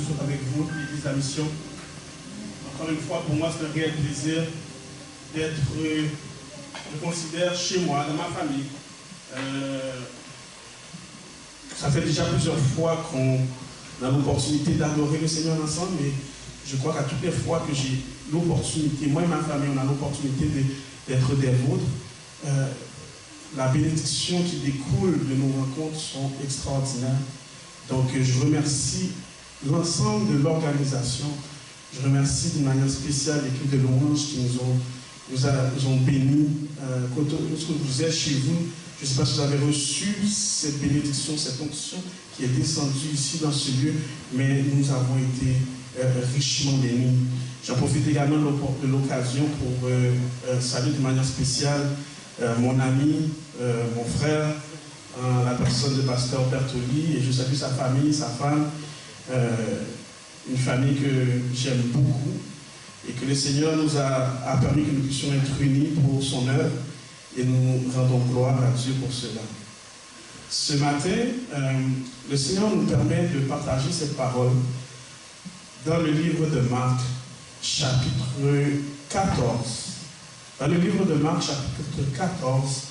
soir avec vous, l'Église de la Mission. Encore une fois, pour moi, c'est un réel plaisir d'être, je considère, chez moi, dans ma famille. Ça fait déjà plusieurs fois qu'on a l'opportunité d'adorer le Seigneur ensemble, mais je crois qu'à toutes les fois que j'ai l'opportunité, moi et ma famille, on a l'opportunité d'être des vôtres, la bénédiction qui découle de nos rencontres sont extraordinaires. Donc je remercie l'ensemble de l'organisation. Je remercie d'une manière spéciale l'équipe de louange qui nous ont bénis. Lorsque vous êtes chez vous, je ne sais pas si vous avez reçu cette bénédiction, cette onction qui est descendue ici dans ce lieu, mais nous avons été richement bénis. J'en profite également de l'occasion pour saluer de manière spéciale mon ami, mon frère, la personne de pasteur Bertoli, et je salue sa famille, sa femme, une famille que j'aime beaucoup, et que le Seigneur nous a permis que nous puissions être unis pour son œuvre, et nous rendons gloire à Dieu pour cela. Ce matin, le Seigneur nous permet de partager cette parole dans le livre de Marc, chapitre 14. Dans le livre de Marc, chapitre 14,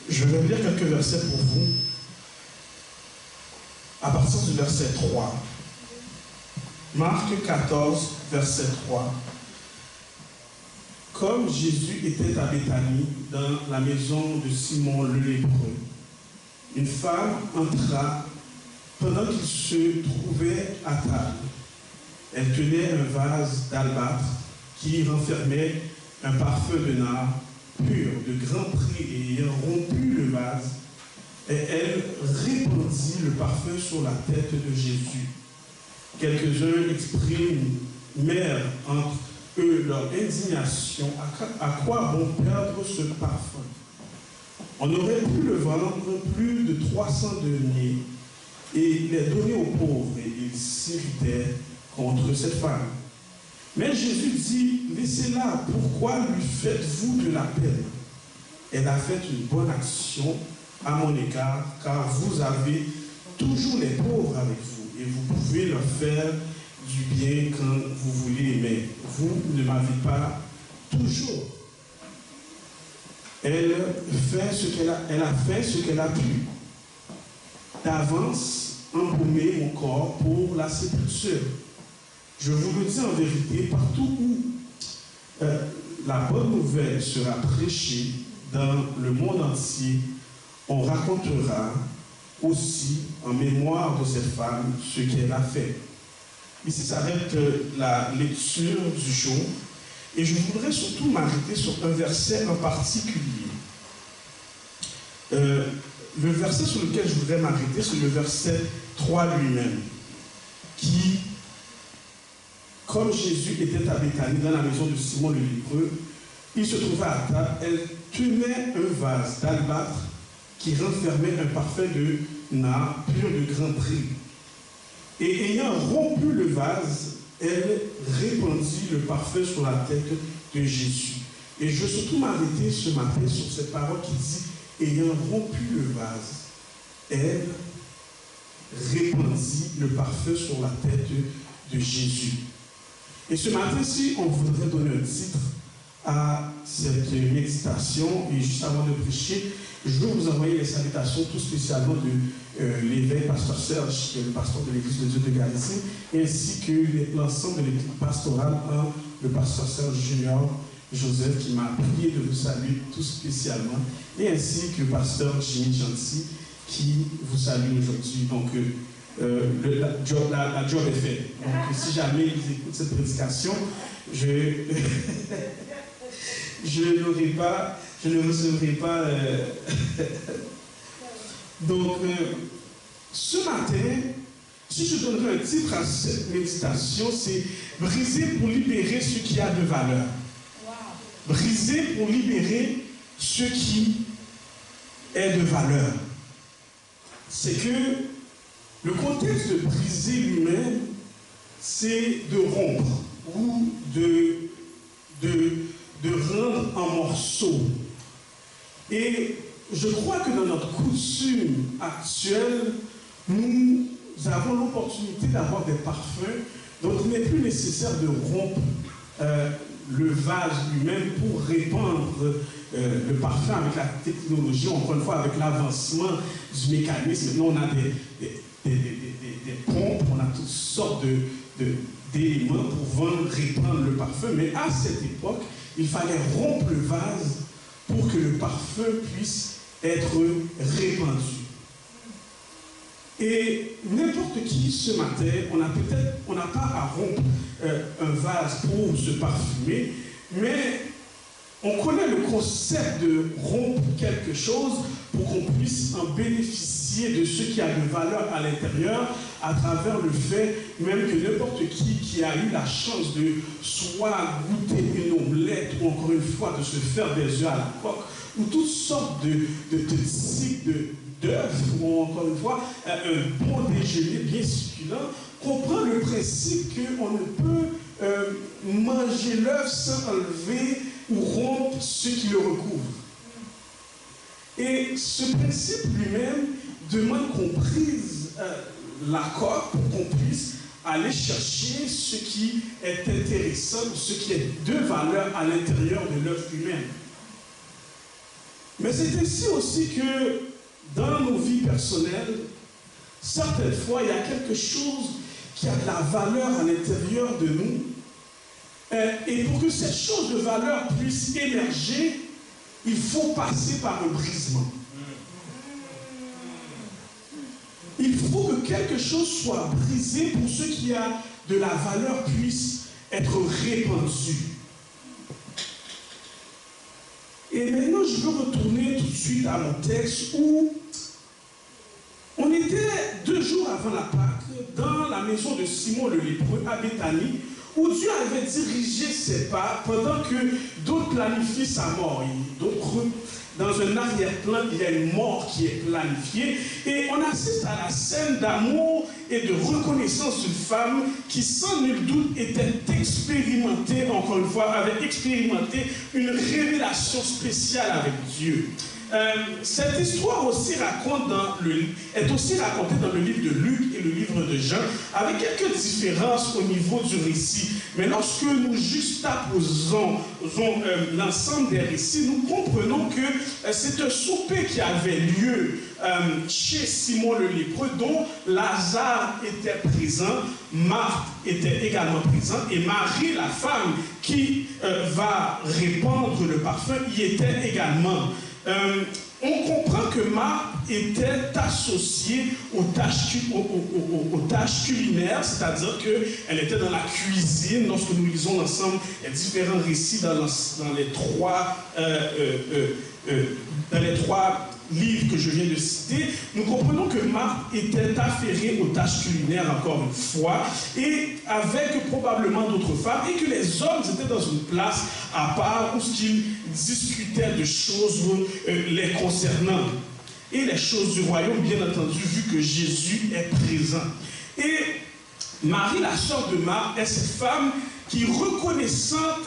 je vais lire quelques versets pour vous. À partir du verset 3. Marc 14, verset 3. Comme Jésus était à Béthanie, dans la maison de Simon le lépreux, une femme entra pendant qu'il se trouvait à table. Elle tenait un vase d'albâtre qui renfermait un parfum de nard pur, de grand prix, et ayant rompu le vase, et elle répandit le parfum sur la tête de Jésus. Quelques-uns exprimèrent entre eux leur indignation. À quoi bon perdre ce parfum? On aurait pu le vendre plus de 300 deniers et les donner aux pauvres, et ils s'irritèrent contre cette femme. Mais Jésus dit, laissez-la, pourquoi lui faites-vous de la peine? Elle a fait une bonne action à mon égard, car vous avez toujours les pauvres avec vous, et vous pouvez leur faire du bien quand vous voulez, mais vous ne m'avez pas toujours. Elle a fait ce qu'elle a pu. D'avance, embaumer mon corps pour la sépulture. Je vous le dis en vérité, partout où la bonne nouvelle sera prêchée dans le monde entier, on racontera aussi en mémoire de cette femme ce qu'elle a fait. Ici s'arrête la lecture du jour, et je voudrais surtout m'arrêter sur un verset en particulier. Le verset sur lequel je voudrais m'arrêter, c'est le verset 3 lui-même, qui, comme Jésus était à Béthanie, dans la maison de Simon le lépreux, il se trouvait à table, elle tenait un vase d'albâtre qui renfermait un parfum de nard pur de grand prix. Et ayant rompu le vase, elle répandit le parfum sur la tête de Jésus. Et je veux surtout m'arrêter ce matin sur cette parole qui dit, ayant rompu le vase, elle répandit le parfum sur la tête de Jésus. Et ce matin, si on voudrait donner un titre à cette méditation, et juste avant de prêcher, je veux vous envoyer les salutations tout spécialement de l'évêque pasteur Serge, qui est le pasteur de l'église de Dieu de Galicie, ainsi que l'ensemble de l'équipe pastorale, le pasteur Serge Junior Joseph, qui m'a prié de vous saluer tout spécialement, et ainsi que le pasteur Jimmy Jancy, qui vous salue aujourd'hui. Donc, la job est faite. Donc, si jamais ils écoutent cette prédication, je ne recevrai pas. Donc, ce matin, si je donnerais un titre à cette méditation, c'est « Briser pour libérer ce qui a de valeur ». Briser pour libérer ce qui est de valeur. C'est que le contexte de briser lui-même, c'est de rompre ou de rendre en morceaux. Et je crois que dans notre coutume actuelle, nous avons l'opportunité d'avoir des parfums, donc il n'est plus nécessaire de rompre le vase lui-même pour répandre le parfum avec la technologie, encore une fois avec l'avancement du mécanisme. Maintenant, on a des pompes, on a toutes sortes d'éléments pour répandre le parfum, mais à cette époque, il fallait rompre le vase pour que le parfum puisse être répandu. Et n'importe qui ce matin, on n'a pas à rompre un vase pour se parfumer, mais on connaît le concept de rompre quelque chose pour qu'on puisse en bénéficier de ce qui a de valeur à l'intérieur, à travers le fait même que n'importe qui a eu la chance de soit goûter une omelette ou encore une fois de se faire des œufs à la coque ou toutes sortes de types d'œufs ou encore une fois un bon déjeuner bien succulent, comprend le principe qu'on ne peut manger l'œuf sans enlever ou rompre ce qui le recouvre. Et ce principe lui-même demande qu'on brise la coque pour qu'on puisse aller chercher ce qui est intéressant, ce qui est de valeur à l'intérieur de l'œuf lui-même. Mais c'est ainsi aussi que dans nos vies personnelles, certaines fois, il y a quelque chose qui a de la valeur à l'intérieur de nous. Et pour que cette chose de valeur puisse émerger, il faut passer par un brisement. Il faut que quelque chose soit brisé pour ce qui a de la valeur puisse être répandu. Et maintenant, je veux retourner tout de suite à mon texte où on était 2 jours avant la Pâque dans la maison de Simon le lépreux à Béthanie, où Dieu avait dirigé ses pas pendant que d'autres planifient sa mort. D'autres, dans un arrière-plan, il y a une mort qui est planifiée. Et on assiste à la scène d'amour et de reconnaissance d'une femme qui, sans nul doute, était expérimentée, encore une fois, avait expérimenté une révélation spéciale avec Dieu. Cette histoire aussi est aussi racontée dans le livre de Luc et le livre de Jean, avec quelques différences au niveau du récit. Mais lorsque nous juxtaposons l'ensemble des récits, nous comprenons que c'est un souper qui avait lieu chez Simon le lépreux, dont Lazare était présent, Marthe était également présente, et Marie, la femme qui va répandre le parfum, y était également. On comprend que Marthe était associée aux tâches culinaires, c'est-à-dire qu'elle était dans la cuisine. Lorsque nous lisons ensemble les différents récits dans les trois livres que je viens de citer, nous comprenons que Marthe était affairée aux tâches culinaires encore une fois, et avec probablement d'autres femmes, et que les hommes étaient dans une place à part où ils discutaient de choses les concernant. Et les choses du royaume, bien entendu, vu que Jésus est présent. Et Marie, la sœur de Marthe, est cette femme qui, reconnaissante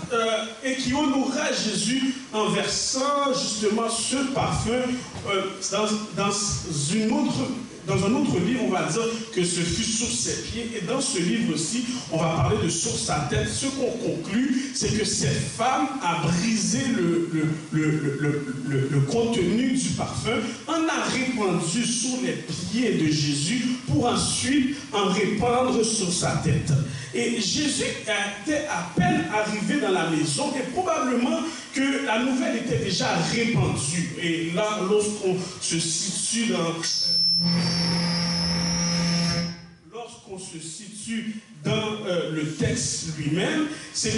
et qui honora Jésus en versant justement ce parfum dans un autre livre, on va dire que ce fut sur ses pieds. Et dans ce livre-ci, on va parler de sur sa tête. Ce qu'on conclut, c'est que cette femme a brisé le contenu du parfum, en a répandu sur les pieds de Jésus pour ensuite en répandre sur sa tête. Et Jésus était à peine arrivé dans la maison et probablement que la nouvelle était déjà répandue. Et là, lorsqu'on se situe dans le texte lui-même, c'est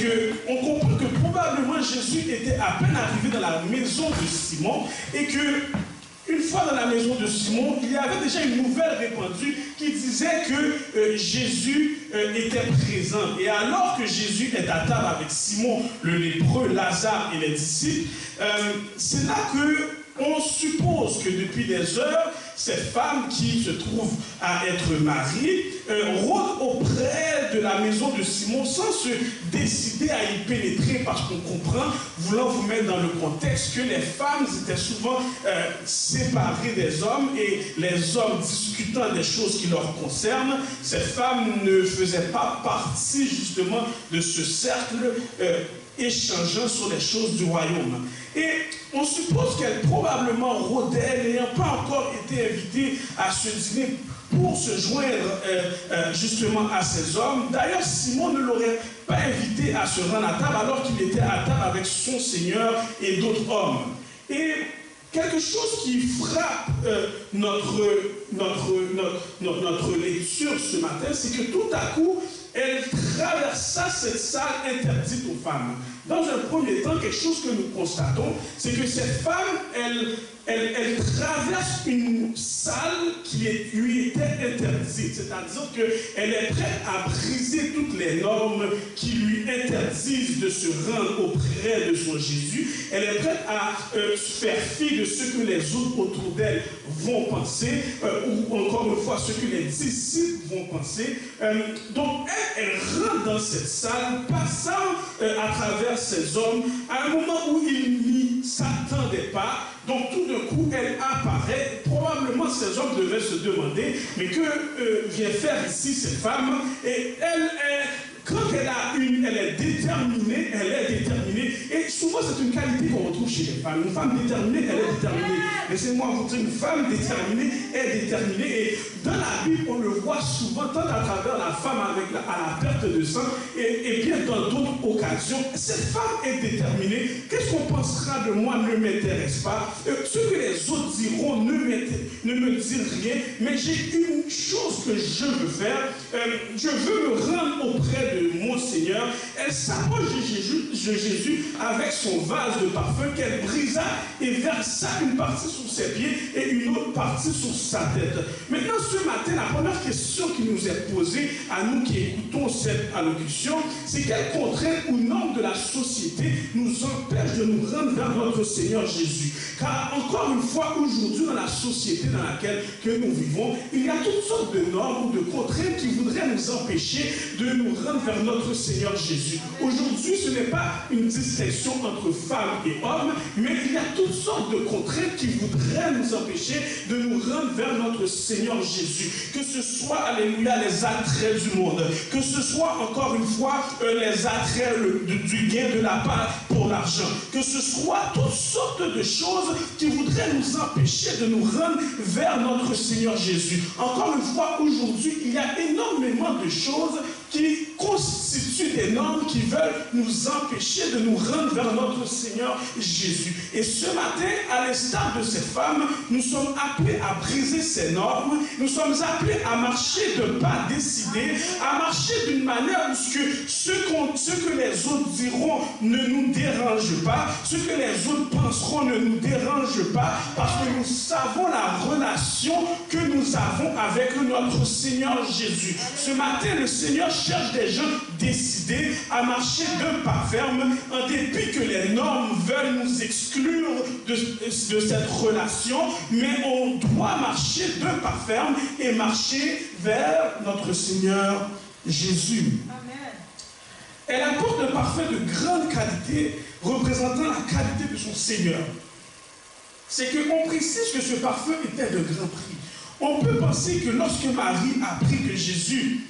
qu'on comprend que probablement Jésus était à peine arrivé dans la maison de Simon et que une fois dans la maison de Simon, il y avait déjà une nouvelle répandue qui disait que Jésus était présent. Et alors que Jésus est à table avec Simon, le lépreux, Lazare et les disciples, c'est là qu'on suppose que depuis des heures, cette femme qui se trouve à être mariée rôde auprès de la maison de Simon sans se décider à y pénétrer, parce qu'on comprend, voulant vous mettre dans le contexte, que les femmes étaient souvent séparées des hommes et les hommes discutant des choses qui leur concernent. Cette femme ne faisait pas partie justement de ce cercle échangeant sur les choses du royaume. Et on suppose qu'elle probablement rôdait, n'ayant pas encore été invitée à ce dîner pour se joindre justement à ces hommes. D'ailleurs, Simon ne l'aurait pas invité à se rendre à table alors qu'il était à table avec son Seigneur et d'autres hommes. Et quelque chose qui frappe notre lecture ce matin, c'est que tout à coup, elle traversa cette salle interdite aux femmes. Dans un premier temps, quelque chose que nous constatons, c'est que cette femme, elle traverse une salle qui lui était interdite. C'est-à-dire qu'elle est prête à briser toutes les normes qui lui interdisent de se rendre auprès de son Jésus. Elle est prête à faire fi de ce que les autres autour d'elle vont penser, ou encore une fois, ce que les disciples vont penser. Donc, elle rentre dans cette salle, passant à travers ces hommes, à un moment où ils n'y s'attendaient pas. Donc tout d'un coup, elle apparaît. Probablement, ces hommes devaient se demander, mais que vient faire ici cette femme? Et quand elle est déterminée, et souvent c'est une qualité qu'on retrouve chez les femmes. Une femme déterminée, elle est déterminée. Laissez-moi vous dire, une femme déterminée est déterminée. Et dans la Bible, on le voit souvent, tant à travers la femme à la perte de sang, et bien dans d'autres occasions. Cette femme est déterminée. Qu'est-ce qu'on pensera de moi ne m'intéresse pas. Ce que les autres diront ne me disent rien, mais j'ai une chose que je veux faire. Je veux me rendre auprès de mon Seigneur. Elle s'approche de Jésus avec son vase de parfum qu'elle brisa et versa une partie sur ses pieds et une autre partie sur sa tête. Maintenant, ce matin, la première question qui nous est posée à nous qui écoutons cette allocution, c'est quelle contrainte ou norme de la société nous empêche de nous rendre vers notre Seigneur Jésus. Car encore une fois, aujourd'hui, dans la société dans laquelle que nous vivons, il y a toutes sortes de normes ou de contraintes qui voudraient nous empêcher de nous rendre vers notre Seigneur Jésus. Aujourd'hui, ce n'est pas une distinction entre femmes et hommes, mais il y a toutes sortes de contraintes qui voudraient nous empêcher de nous rendre vers notre Seigneur Jésus. Que ce soit, alléluia, les attraits du monde, que ce soit encore une fois les attraits du gain de la part pour l'argent, que ce soit toutes sortes de choses qui voudraient nous empêcher de nous rendre vers notre Seigneur Jésus. Encore une fois, aujourd'hui, il y a énormément de choses qui constituent des normes qui veulent nous empêcher de nous rendre vers notre Seigneur Jésus. Et ce matin, à l'instar de cette femme, nous sommes appelés à briser ces normes, nous sommes appelés à marcher de pas décidés, à marcher d'une manière où ce que les autres diront ne nous dérange pas, ce que les autres penseront ne nous dérange pas, parce que nous savons la relation que nous avons avec notre Seigneur Jésus. Ce matin, le Seigneur cherche des gens décidés à marcher d'un pas ferme, en dépit que les normes veulent nous exclure de cette relation, mais on doit marcher d'un pas ferme et marcher vers notre Seigneur Jésus. Amen. Elle apporte un parfum de grande qualité, représentant la qualité de son Seigneur. C'est qu'on précise que ce parfum était de grand prix. On peut penser que lorsque Marie a appris que Jésus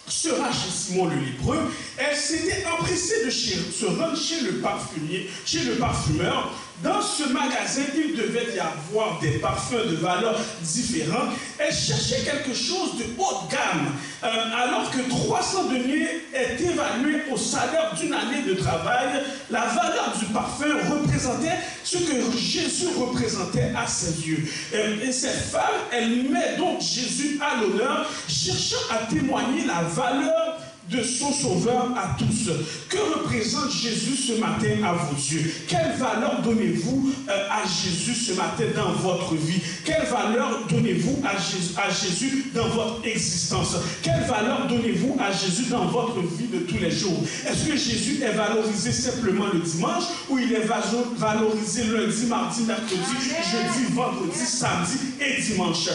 sera chez Simon le lépreux, elle s'était empressée de se rendre chez le parfumier, chez le parfumeur. Dans ce magasin, il devait y avoir des parfums de valeurs différentes. Elle cherchait quelque chose de haut de gamme, alors que 300 deniers est évalué au salaire d'une année de travail. La valeur du parfum représentait ce que Jésus représentait à ses yeux. Et cette femme, elle met donc Jésus à l'honneur, cherchant à témoigner la valeur de son Sauveur à tous. Que représente Jésus ce matin à vos yeux? Quelle valeur donnez-vous à Jésus ce matin dans votre vie? Quelle valeur donnez-vous à Jésus dans votre existence? Quelle valeur donnez-vous à Jésus dans votre vie de tous les jours? Est-ce que Jésus est valorisé simplement le dimanche ou il est valorisé lundi, mardi, mercredi, jeudi, vendredi, samedi et dimanche?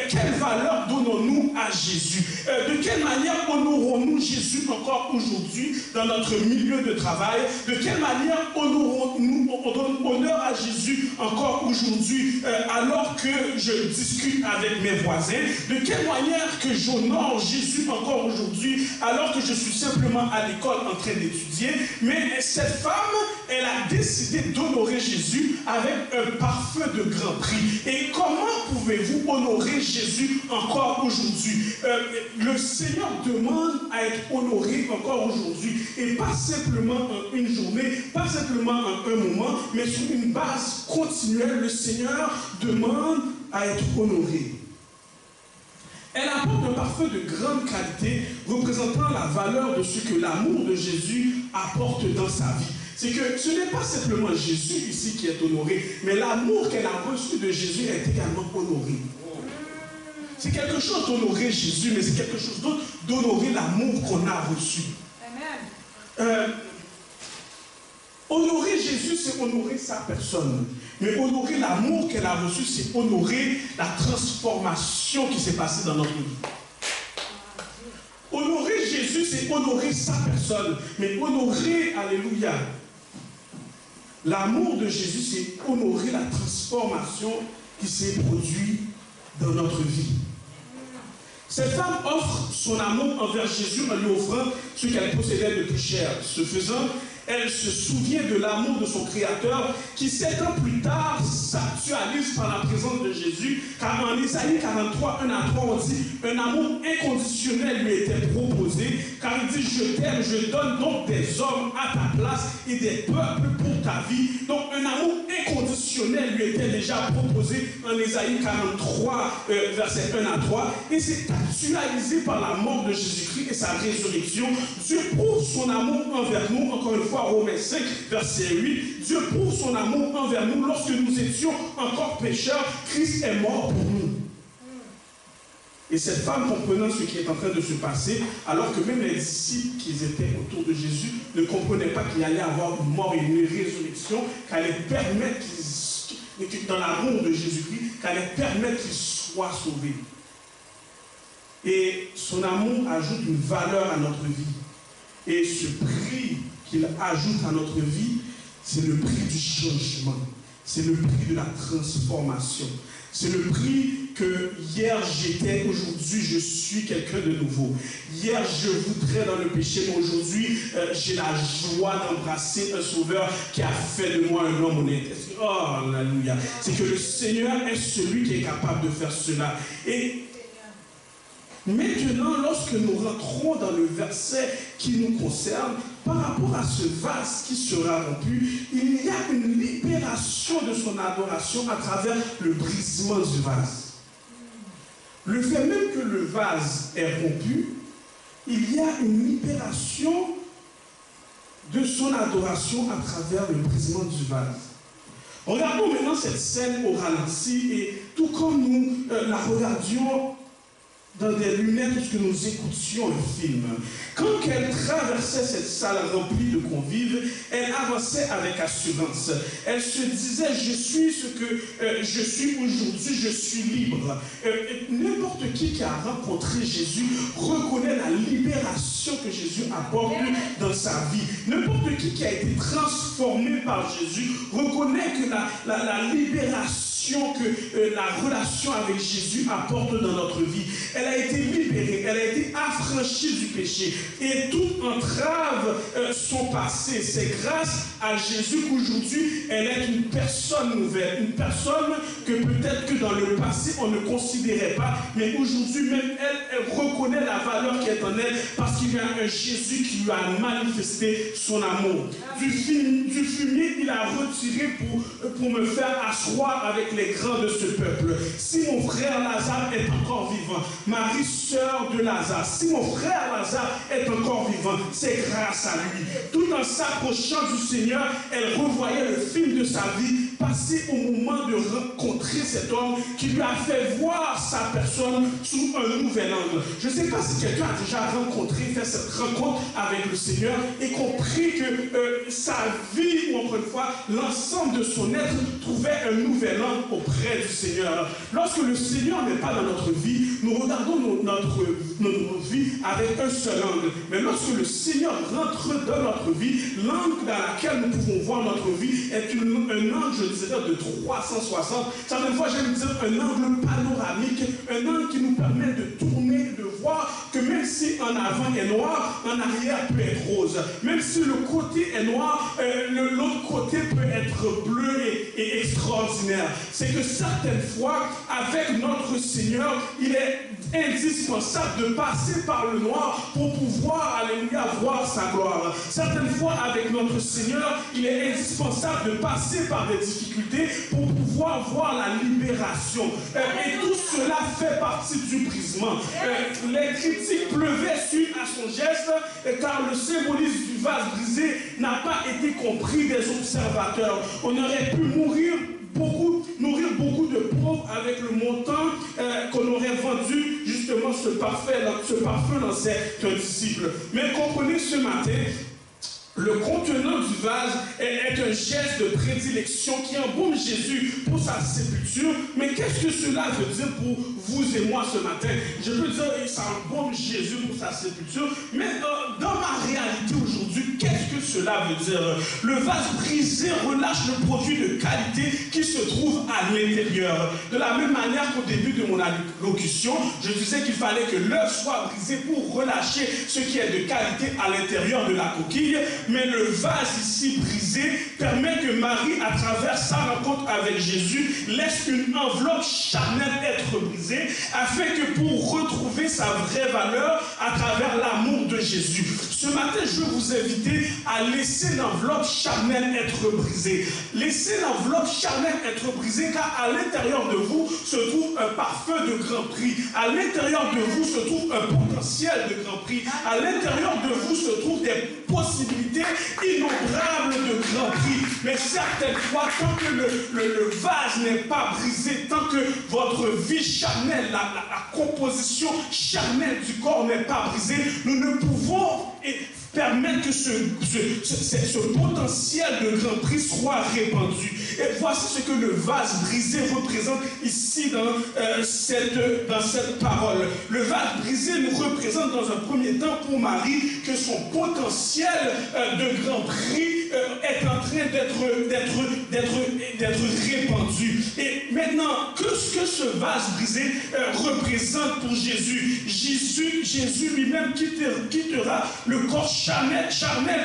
Quelle valeur donnons-nous à Jésus? De quelle manière honorons-nous Jésus encore aujourd'hui dans notre milieu de travail? De quelle manière honorons-nous, on donne honneur à Jésus encore aujourd'hui alors que je discute avec mes voisins? De quelle manière que j'honore Jésus encore aujourd'hui alors que je suis simplement à l'école en train d'étudier? Mais cette femme, elle a décidé d'honorer Jésus avec un parfum de grand prix. Et comment pouvez-vous honorer Jésus encore aujourd'hui? Le Seigneur demande à être honoré encore aujourd'hui, et pas simplement en une journée, pas simplement en un moment, mais sur une base continuelle. Le Seigneur demande à être honoré. Elle apporte un parfum de grande qualité, représentant la valeur de ce que l'amour de Jésus apporte dans sa vie. C'est que ce n'est pas simplement Jésus ici qui est honoré, mais l'amour qu'elle a reçu de Jésus est également honoré. C'est quelque chose d'honorer Jésus, mais c'est quelque chose d'autre d'honorer l'amour qu'on a reçu. Amen. Honorer Jésus, c'est honorer sa personne. Mais honorer l'amour qu'elle a reçu, c'est honorer la transformation qui s'est passée dans notre vie. Honorer Jésus, c'est honorer sa personne. Mais honorer, alléluia, l'amour de Jésus, c'est honorer la transformation qui s'est produite dans notre vie. Cette femme offre son amour envers Jésus en lui offrant ce qu'elle possédait de plus cher. Ce faisant, elle se souvient de l'amour de son Créateur qui 7 ans plus tard s'actualise par la présence de Jésus, car en Isaïe 43, 1 à 3, on dit un amour inconditionnel lui était proposé, car il dit je t'aime, je donne donc des hommes à ta place et des peuples pour ta vie. Donc un amour inconditionnel lui était déjà proposé en Isaïe 43, verset 1 à 3, et c'est actualisé par la mort de Jésus-Christ et sa résurrection. Dieu prouve son amour envers nous, encore une fois, Romains 5, verset 8. Dieu prouve son amour envers nous lorsque nous étions encore pécheurs. Christ est mort pour nous. Et cette femme, comprenant ce qui est en train de se passer, alors que même les disciples qui étaient autour de Jésus ne comprenaient pas qu'il allait avoir une mort et une résurrection, qu'elle allait permettre qu'il, dans l'amour de Jésus-Christ, qu'elle allait permettre qu'il soit sauvé. Et son amour ajoute une valeur à notre vie. Et ce prix qu'il ajoute à notre vie, c'est le prix du changement. C'est le prix de la transformation. C'est le prix que hier j'étais, aujourd'hui je suis quelqu'un de nouveau. Hier je voudrais dans le péché, mais aujourd'hui j'ai la joie d'embrasser un sauveur qui a fait de moi un homme honnête. Oh, alléluia. C'est que le Seigneur est celui qui est capable de faire cela. Et maintenant, lorsque nous rentrons dans le verset qui nous concerne, par rapport à ce vase qui sera rompu, il y a une libération de son adoration à travers le brisement du vase. Le fait même que le vase est rompu, il y a une libération de son adoration à travers le brisement du vase. Regardons maintenant cette scène au ralenti et tout comme nous la regardions dans des lunettes lorsque nous écoutions un film. Quand elle traversait cette salle remplie de convives, elle avançait avec assurance. Elle se disait, je suis ce que je suis aujourd'hui, je suis libre. N'importe qui a rencontré Jésus reconnaît la libération que Jésus apporte dans sa vie. N'importe qui a été transformé par Jésus reconnaît que la libération que la relation avec Jésus apporte dans notre vie. Elle a été libérée, elle a été affranchie du péché et toute entrave son passé. C'est grâce à Jésus qu'aujourd'hui, elle est une personne nouvelle. Une personne que peut-être que dans le passé, on ne considérait pas. Mais aujourd'hui, même elle reconnaît la valeur qui est en elle parce qu'il y a un Jésus qui lui a manifesté son amour. Du fumier, il a retiré pour me faire asseoir avec les grands de ce peuple. Si mon frère Lazare est encore vivant, Marie, sœur de Lazare, si mon frère Lazare est encore vivant, c'est grâce à lui. Tout en s'approchant du Seigneur, elle revoyait le film de sa vie passer au moment de rencontrer cet homme qui lui a fait voir sa personne sous un nouvel angle. Je ne sais pas si quelqu'un a déjà fait cette rencontre avec le Seigneur et compris que sa vie, ou encore une fois, l'ensemble de son être trouvait un nouvel angle auprès du Seigneur. Lorsque le Seigneur n'est pas dans notre vie, nous regardons notre vie avec un seul angle. Mais lorsque le Seigneur rentre dans notre vie, l'angle dans lequel nous pouvons voir notre vie est un angle, je dirais, de 360. Certaines fois, j'aime dire un angle panoramique, un angle qui nous permet de tourner, de voir que même si en avant est noir, en arrière peut être rose. Même si le côté est noir, l'autre côté peut être bleu et extraordinaire. C'est que certaines fois, avec notre Seigneur, il est indispensable de passer par le noir pour pouvoir, alléluia, voir sa gloire. Certaines fois, avec notre Seigneur, il est indispensable de passer par des difficultés pour pouvoir voir la libération. Et tout cela fait partie du brisement. Les critiques pleuvaient suite à son geste, car le symbolisme du vase brisé n'a pas été compris des observateurs. On aurait pu nourrir beaucoup de pauvres avec le montant qu'on aurait vendu justement ce parfum dans certains disciples. Mais comprenez ce matin, le contenant du vase est un geste de prédilection qui embaume Jésus pour sa sépulture. Mais qu'est-ce que cela veut dire pour vous et moi ce matin? Je peux dire que ça embaume Jésus pour sa sépulture. Mais dans ma réalité aujourd'hui, qu'est-ce que cela veut dire? Le vase brisé relâche le produit de qualité qui se trouve à l'intérieur. De la même manière qu'au début de mon allocution, je disais qu'il fallait que l'œuf soit brisé pour relâcher ce qui est de qualité à l'intérieur de la coquille. Mais le vase ici brisé permet que Marie, à travers sa rencontre avec Jésus, laisse une enveloppe charnelle être brisée, afin que pour retrouver sa vraie valeur à travers l'amour de Jésus. Ce matin, je veux vous inviter à laisser l'enveloppe charnelle être brisée. Laissez l'enveloppe charnelle être brisée, car à l'intérieur de vous se trouve un parfum de grand prix. À l'intérieur de vous se trouve un potentiel de grand prix. À l'intérieur de vous se trouvent des possibilités innombrables de grand prix. Mais certaines fois, tant que le vase n'est pas brisé, tant que votre vie charnelle, la composition charnelle du corps n'est pas brisée, nous ne pouvons permettre que ce potentiel de grand prix soit répandu. Et voici ce que le vase brisé représente ici dans cette parole. Le vase brisé nous représente dans un premier temps pour Marie que son potentiel de grand prix est en train d'être répandu. Et maintenant, qu'est-ce que ce vase brisé représente pour Jésus? Jésus lui-même quittera le corps charnel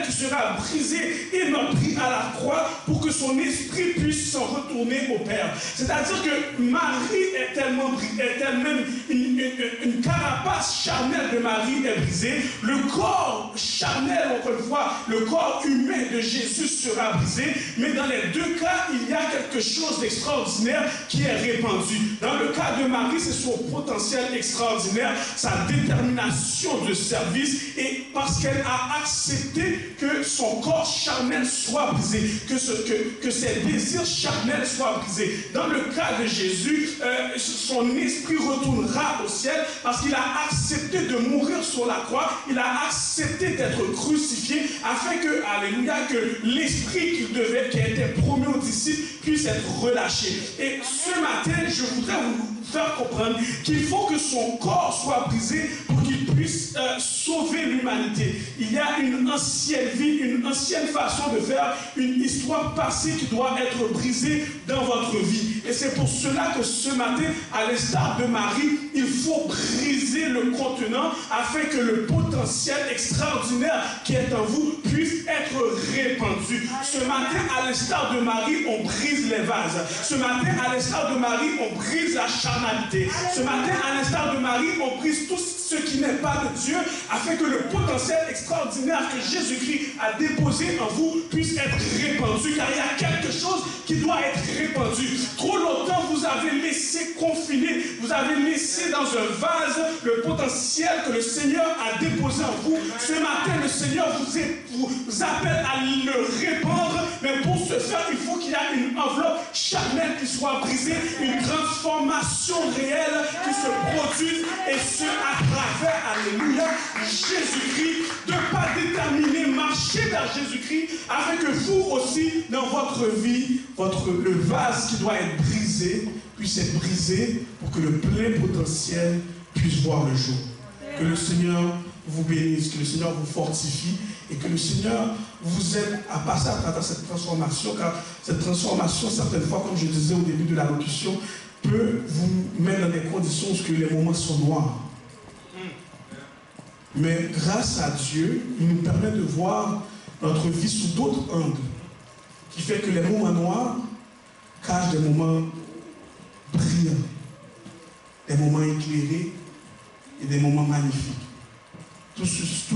qui sera brisé et meurtri à la croix pour que son esprit puisse s'en retourner au Père. C'est-à-dire que Marie est elle-même une carapace charnelle de Marie est brisée. Le corps charnel, encore une fois, le corps humain de Jésus sera brisé, mais dans les deux cas, il y a quelque chose d'extraordinaire qui est répandu. Dans le cas de Marie, c'est son potentiel extraordinaire, sa détermination de service, et parce qu'elle a accepté que son corps charnel soit brisé, que ses désirs charnels soient brisés. Dans le cas de Jésus, son esprit retournera au ciel parce qu'il a accepté de mourir sur la croix, il a accepté d'être crucifié afin que, alléluia, que l'esprit qui était promis aux disciples puisse être relâché. Et ce matin, je voudrais vous faire comprendre qu'il faut que son corps soit brisé pour qu'il puisse sauver l'humanité. Il y a une ancienne vie, une ancienne façon de faire, une histoire passée qui doit être brisée dans votre vie. Et c'est pour cela que ce matin, à l'instar de Marie, il faut briser le contenant afin que le potentiel extraordinaire qui est en vous puisse être répandu. Ce matin, à l'instar de Marie, on brise les vases. Ce matin, à l'instar de Marie, on brise la charnalité. Ce matin, à l'instar de Marie, on brise tout ce qui n'est pas de Dieu afin que le potentiel extraordinaire que Jésus-Christ a déposé en vous puisse être répandu, car il y a quelque chose qui doit être répandu. Trop longtemps, vous avez laissé confiner, vous avez laissé dans un vase le potentiel que le Seigneur a déposé en vous. Ce matin, le Seigneur vous appelle à le répandre, mais pour ce faire, il faut qu'il y ait une enveloppe charnelle qui soit brisée, une transformation réelle qui se produise, et ce à travers, alléluia, Jésus-Christ, de pas déterminer, marcher vers Jésus-Christ, afin que vous aussi, dans votre vie, le vase qui doit être brisé, puisse être brisé pour que le plein potentiel puisse voir le jour. Que le Seigneur vous bénisse, que le Seigneur vous fortifie et que le Seigneur vous aide à passer à travers cette transformation, car cette transformation, certaines fois, comme je disais au début de la locution, peut vous mettre dans des conditions où les moments sont noirs. Mais grâce à Dieu, il nous permet de voir notre vie sous d'autres angles, qui fait que les moments noirs cachent des moments brillants, des moments éclairés et des moments magnifiques. Tout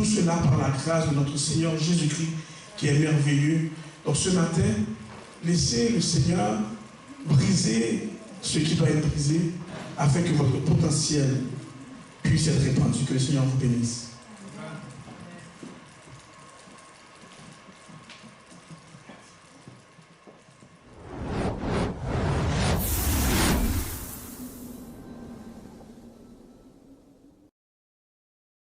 cela par la grâce de notre Seigneur Jésus-Christ qui est merveilleux. Donc ce matin, laissez le Seigneur briser ce qui doit être brisé afin que votre potentiel puisse être répandu. Que le Seigneur vous bénisse.